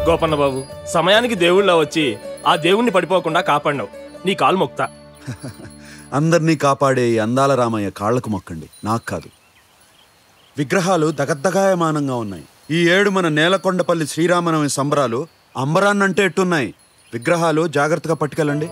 గోపన్న బాబు, సమయానికి దేవుళ్ళ వచ్చి ఆ దేవుణ్ణి పడిపోకుండా కాపాడినావు. నీ కాలు మొక్తా. అందరినీ కాపాడే అందాల రామయ్య కాళ్లకు మొక్కండి, నాకు కాదు. విగ్రహాలు దగద్దగాయమానంగా ఉన్నాయి. ఈ ఏడు మన నేలకొండపల్లి శ్రీరామనవమి సంబరాలు అంబరాన్నంటే ఎట్టున్నాయి. విగ్రహాలు జాగ్రత్తగా పట్టుకెళ్ళండి.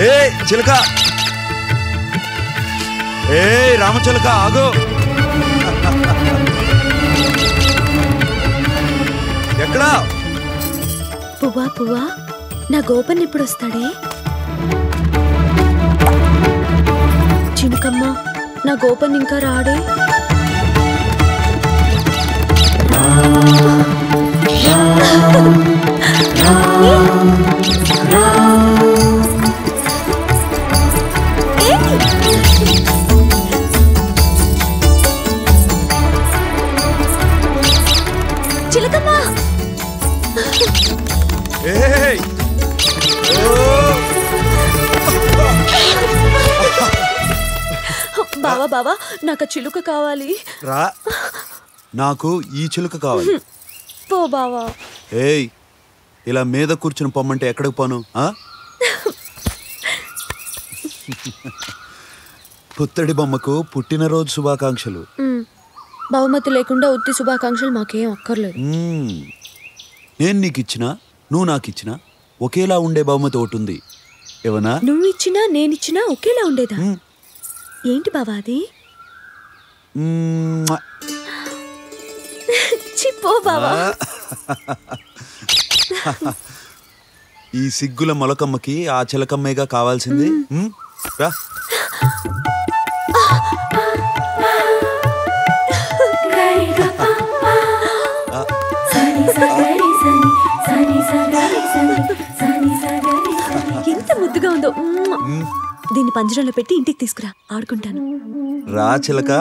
ఏ చిలక, ఏ రామచిలక ఆగు. ఎక్కడా? పువ్వా పువ్వా, నా గోపన్ ఎప్పుడు వస్తాడే? చినుకమ్మ, నా గోపన్ ఇంకా రాడే? చిలకమ్మ, బావా బావా, నాకు చిలుక కావాలి. రా, నాకు ఈ చిలుక కావాలి. పో బావా. ఏయ్, ఇలా మీద కూర్చుని పొమ్మంటే ఎక్కడికి పోను? పుత్తడి బొమ్మకు పుట్టినరోజు శుభాకాంక్షలు. బహుమతి లేకుండా ఉత్తి శుభాకాంక్షలు మాకేం అక్కర్లేదు. నేను నీకు ఇచ్చినా నువ్వు నాకు ఇచ్చినా ఒకేలా ఉండే బహుమతి ఒకటి ఉంది. ఏమన్నా? నువ్వు ఇచ్చినా నేనిచ్చినా ఒకేలా ఉండేదా? ఏంటి బావా అది? చిప్పో బావా. ఈ సిగ్గుల మొలకమ్మకి ఆ చిలకమ్మేగా కావాల్సింది. రా. ఎంత ముద్దుగా ఉందో. దీన్ని పంజరంలో పెట్టి ఇంటికి తీసుకురా, ఆడుకుంటాను. రా చిలక.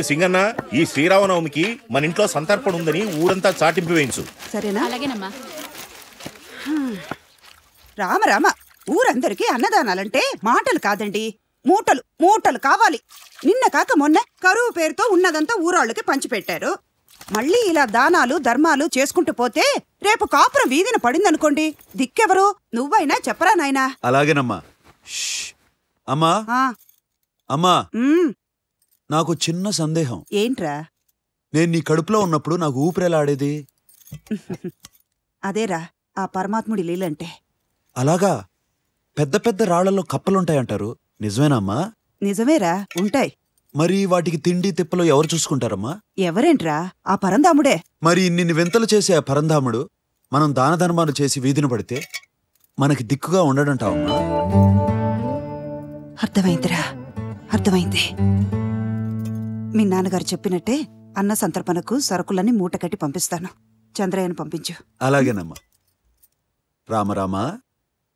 సింగన్న, ఈ శ్రీరామనవమికి మన ఇంట్లో సంతర్పణ ఉందని ఊరంతా చాటింపు వేయించు. సరేనా? అలాగేనమ్మా. రామ రామ, ఊరందరికీ అన్నదానాలంటే మాటలు కాదండి, మూటలు మూటలు కావాలి. నిన్న కాక మొన్న కరువు పేరుతో ఉన్నదంతా ఊరాళ్ళకి పంచిపెట్టారు. మళ్ళీ ఇలా దానాలు ధర్మాలు చేసుకుంటూ పోతే రేపు కాపురం వీధిన పడిందనుకోండి, దిక్కెవరు? నువ్వైనా చెప్పరా నాయనా? అలాగేనమ్మా. అమ్మా అమ్మా, నాకు చిన్న సందేహం. ఏంట్రా? నేను నీ కడుపులో ఉన్నప్పుడు నాకు ఊపిరెలా ఆడేది? అదేరా ఆ పరమాత్ముడి లీలంటే. అలాగా? పెద్ద పెద్ద రాళ్లలో కప్పలుంటాయంటారు, నిజమేనా అమ్మా? నిజమేరా, ఉంటాయి. మరి వాటికి తిండి తిప్పలు ఎవరు చూసుకుంటారమ్మా? ఎవరేంట్రా? ఆ పరంధాముడే. మరి ఇన్ని వింతలు చేసే ఆ పరంధాముడు మనం దాన ధర్మాలు చేసి వీధిన పడితే మనకి దిక్కుగా ఉండడంటావమ్మా? అర్థమైందిరా, అర్థమైంది. మీ నాన్నగారు చెప్పినట్టే అన్న సంతర్పణకు సరుకులన్నీ మూట కట్టి పంపిస్తాను. చంద్రయ్యను పంపించు. అలాగేనమ్మా. రామరామ.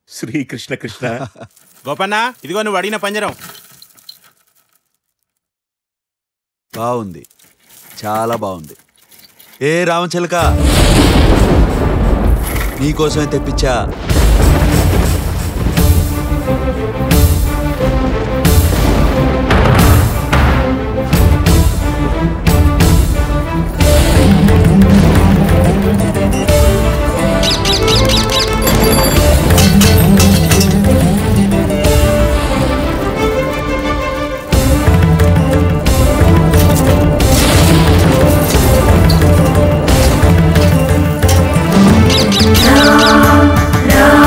శ్రీకృష్ణ కృష్ణ. గోపన్న, ఇదిగో నువ్వు అడిగిన పంజరం. బాగుంది, చాలా బాగుంది. ఏ రామచిలక, నీకోసమే తెప్పించా. Ram, Ram.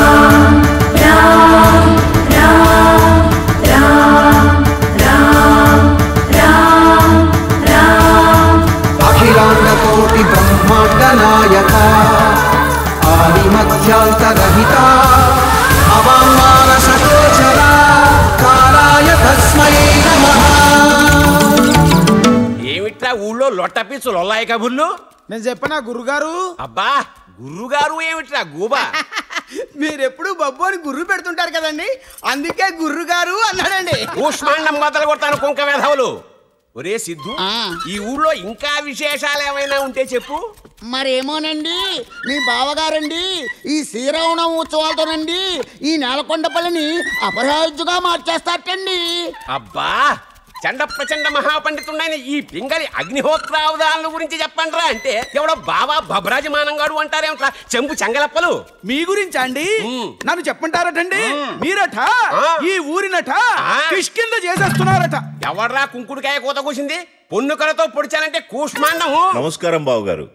ఊళ్ళో లొట్టపీచు లొల్లాయి కబుర్లు? నేను చెప్పనా గురుగారు? అబ్బా గుర్రుగారు ఏమిట్రా గూబా? మీరెప్పుడు బబ్బు అని గుర్రు పెడుతుంటారు కదండి, అందుకే గుర్రుగారు అన్నాడండి. ఊష్మాండం మొదలు కొడతాను కుంక వేధవులు. ఒరే సిద్ధు, ఈ ఊళ్ళో ఇంకా విశేషాలు ఏమైనా ఉంటే చెప్పు. మరేమోనండి, మీ బావగారండి ఈ శ్రీరామనవమి ఉత్సవాలతోనండి ఈ నేలకొండపల్లిని అపరాజ్యుగా మార్చేస్తారటండి. అబ్బా చండ ప్రచండ మహాపండితుడైన ఈ పింగళి అగ్నిహోత్రావధానాల గురించి చెప్పండిరా అంటే ఎవడో బావా బబ్రాజమానంగాడు అంటారేమిట్రా చెంపు చెంగలప్పలు. మీ గురించి అండి నన్ను చెప్పంటారటండి. మీరట ఈ ఊరినట కిష్కింద చేసేస్తున్నారట. ఎవడ్రా కుంకుడుకాయ కూత కూసింది? పొన్నుకలతో పొడిచానంటే కూష్మాండము. నమస్కారం బావగారు.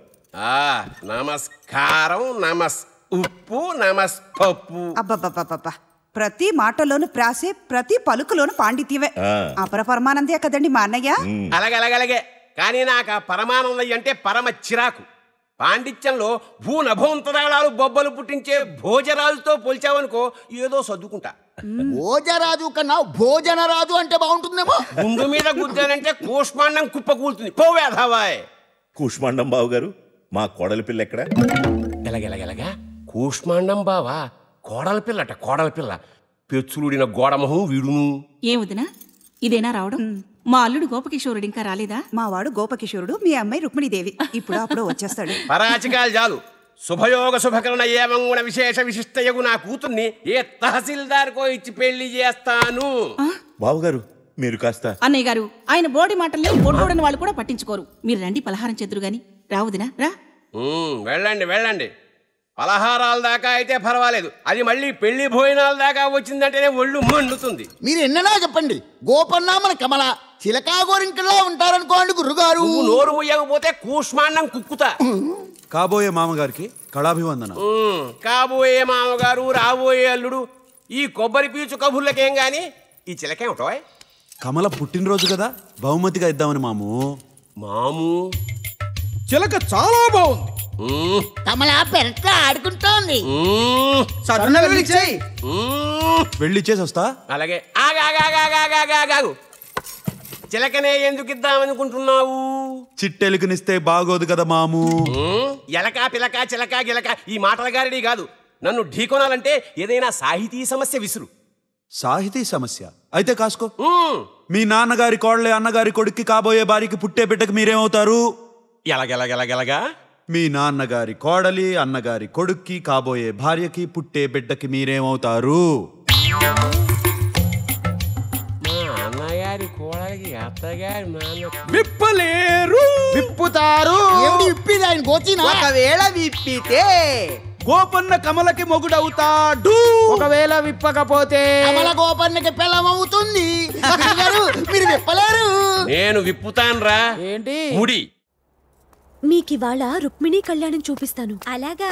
నమస్కారం. నమస్ ఉప్పు నమస్ పప్పు. అబ్బబ్బబ్బబ్బా, ప్రతి మాటలోను ప్రాసే, ప్రతి పలుకులోను పాండిత్యమే. అపర పరమానందే కదండి మా అన్నయ్య. అలాగే కానీ నాకు ఆ పరమానందయ్య అంటే పరమ చిరాకు. పాండిత్యంలో భూనభోంతరాళాలు బొబ్బలు పుట్టించే భోజరాజుతో పోల్చావనుకో ఏదో సర్దుకుంటా. భోజరాజు కన్నా భోజనరాజు అంటే బాగుంటుందేమో. గుండు మీద గుద్దానంటే కూష్మాండం కుప్ప కూలుతుంది. పోవేధావాయ్. కూష్మాండం బావగారు, మా కోడలి పిల్ల ఎక్కడ? ఎలాగెలాగెలాగా కూష్మాండం బావా? కోడల పిల్లట, కోడల పిల్ల. పెచ్చులుడిన గోడమొహం వీడును. ఏముదినా ఇదేనా రావడం? మా అల్లుడు గోపకిషోరుడు ఇంకా రాలేదా? మా వాడు గోపకిషోరుడు, మీ అమ్మాయి రుక్మిణీదేవి ఇప్పుడు అప్పుడు వచ్చేస్తాడు. పరాచికాలు చాలు. శుభయోగ శుభకరణ ఏమంగుణ విశేష విశిష్టయగు నా కూతుర్ని ఏ తహసీల్దార్కో ఇచ్చి పెళ్లి చేస్తాను. బావగారు మీరు కాస్త. అన్నయ్య గారు, ఆయన బోడి మాటల్ని బొడ్డోడని వాళ్ళు కూడా పట్టించుకోరు. మీరు రండి, పలహారం చెద్దురు గాని. రావుదినా రా. వెళ్ళండి. పలహారాల దాకా అయితే పర్వాలేదు, అది మళ్ళీ పెళ్లి భోజనాల దాకా వచ్చిందంటేనే ఒళ్ళు మండుతుంది. మీరు ఎన్ననా చెప్పండి, గోపన్న మన కమల చిలకా గోరింకలా ఉంటారనుకోండి గురుగారు. నువ్వు నోరు ముయ్యకపోతే కూష్మాండం కుక్కుతా. కాబోయే మామగారికి కళాభివందన. కాబోయే మామగారు, రాబోయే అల్లుడు, ఈ కొబ్బరి పీచు కబుర్లకేం గాని ఈ చిలకేమిటో? కమల పుట్టినరోజు కదా, బహుమతిగా ఇద్దామని మాము. చిలక చాలా బాగుంది. కమల పెరట్లో ఆడుకుంటోంది. వెళ్ళిచ్చేసి వస్తా. అలాగే. ఆగాగాగాగాగాగాగాగు. చిలకనే ఎందుకు ఇద్దామనుకుంటున్నావు? చిట్టెలుకనిస్తే బాగోదు కదా మాము. ఎలక పిలక చిలక గిలక ఈ మాటల గారిడి కాదు. నన్ను ఢీకొనాలంటే ఏదైనా సాహితీ సమస్య విసురు. సాహితీ సమస్య అయితే కాసుకో. మీ నాన్నగారి కోడలే అన్నగారి కొడుక్కి కాబోయే భార్యకి పుట్టే బిడ్డకి మీరేమవుతారు? ఎలాగెలాగెలాగెలాగా? మీ నాన్నగారి కోడలి అన్నగారి కొడుక్కి కాబోయే భార్యకి పుట్టే బిడ్డకి మీరేమవుతారు? అన్నగారి కోడలికి అత్తగారి నాన్న విప్పలేరు. విప్పుతారు. విప్పిది ఆయన గోచినా. ఒకవేళ విప్పితే గోపన్న కమలకి మొగుడవుతాడు. ఒకవేళ విప్పకపోతే కమల గోపన్నకి పిల్లమవుతుంది. మీరు విప్పలేరు. నేను విప్పుతాన్రా. ఏంటి? ముడి. మీకివాళ రుక్మిణీ కళ్యాణం చూపిస్తాను. అలాగా?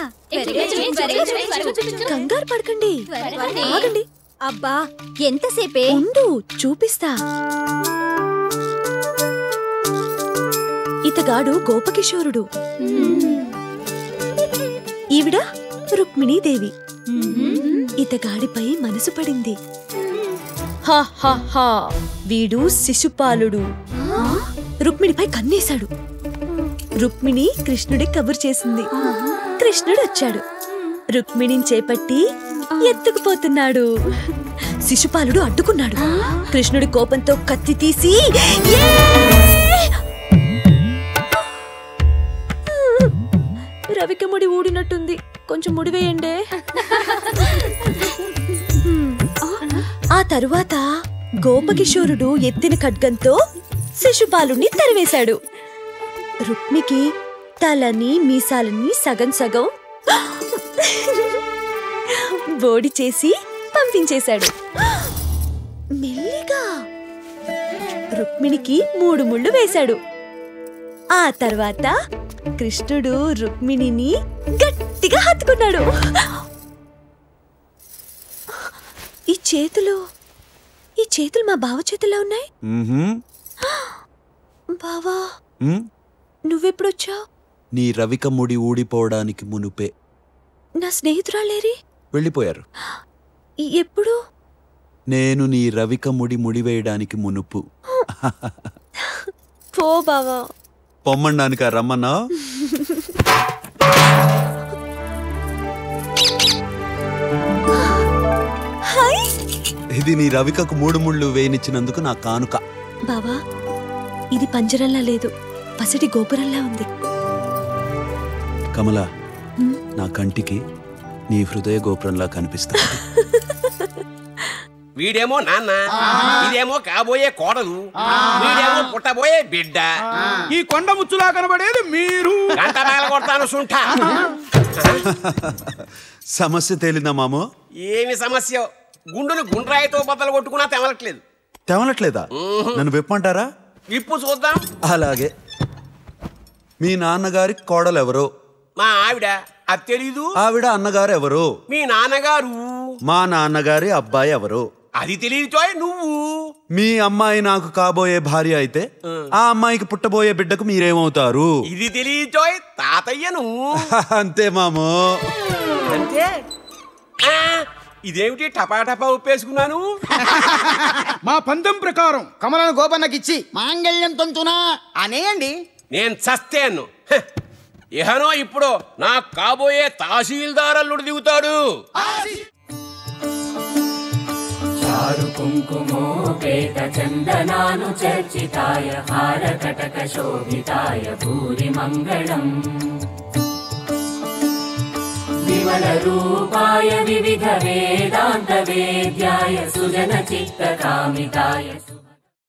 కంగారు పడకండి, ఆగండి. అబ్బా ఎంతసేపే ఉండు, చూపిస్తా. ఇతగాడు గోపకిషోరుడు, ఈవిడ రుక్మిణీదేవి. ఇతగాడిపై మనసు పడింది. వీడు శిశుపాలుడు. రుక్మిణిపై కన్నేశాడు. రుక్మిణి కృష్ణుడి కబురు చేసింది. కృష్ణుడు వచ్చాడు. రుక్మిణిని చేపట్టి ఎత్తుకుపోతున్నాడు. శిశుపాలుడు అడ్డుకున్నాడు. కృష్ణుడి కోపంతో కత్తి తీసి రవిక ముడి ఊడినట్టుంది, కొంచెం ముడివేయండి. ఆ తరువాత గోపకిషోరుడు ఎత్తిన ఖడ్గంతో శిశుపాలుని తరివేశాడు. రుక్మికి తలని మీసాలని సగం సగం బోడి చేసి పంపించేశాడు. మెల్లిగా రుక్మిణికి 3 ముళ్ళు వేశాడు. ఆ తర్వాత కృష్ణుడు రుక్మిణిని గట్టిగా హత్తుకున్నాడు. ఈ చేతులు మా బావ చేతుల్లో ఉన్నాయి. బావా, నువ్వెప్పుడొచ్చావు? నీ రవిక ముడి ఊడిపోవడానికి మునుపే. నా స్నేహితురాలేరి? వెళ్ళిపోయారు. ఎప్పుడు? నేను నీ రవిక ముడివేయడానికి మునుపు. పో బావా, పొమ్మండానికి రమ్మన్నా. ఇది నీ రవికకు 3 ముళ్ళు వేయనిచ్చినందుకు నా కానుక. బావా, ఇది పంజరంలా లేదు, పసిడి గోపురంలా ఉంది. కమల, నా కంటికి నీ హృదయ గోపురంలా కనిపిస్తా. వీడేమో నాన్న, ఇదేమో కాబోయే కోడలు, వీడేమో పుట్టబోయే బిడ్డ. ఈ కొండ ముచ్చులా కనబడేది మీరు. గంట మేల కొడతాను సుంఠ. సమస్య తేలిందా మామో? ఏమి సమస్య? గుండును గుండ్రాయితో బద్దలు కొట్టుకున్నా తెమలట్లేదు. తెమలట్లేదా? నన్ను విప్పమంటారా? విప్పు చూద్దాం. అలాగే. మీ నాన్నగారి కోడలు ఎవరో? మా ఆవిడ. అది తెలీదు? ఆవిడ అన్నగారు ఎవరు? మీ నాన్నగారు. మా నాన్నగారి అబ్బాయి ఎవరు? అది తెలియదు. నువ్వు మీ అమ్మాయి నాకు కాబోయే భార్య అయితే ఆ అమ్మాయికి పుట్టబోయే బిడ్డకు మీరేమవుతారు? ఇది తెలియదు. తాతయ్యను. అంతే మామో. అంతే. ఇదేమిటి టపాటపా ఉప్పేసుకున్నాను? మా పందెం ప్రకారం కమలను గోపన్నకిచ్చి మాంగళ్యం తంతునా అనేయండి. నేను చస్తేను. ఇహనో ఇప్పుడు నా కాబోయే తహసీల్దార్ అల్లుడు దిగుతాడు. చారు కుంకుమోపేత చందనాను చర్చితాయ హారకటక శోభితాయ భూరి మంగళం విమల రూపాయ వివిధ వేదాంత వేద్యాయ సుజన చిత్త కామితాయ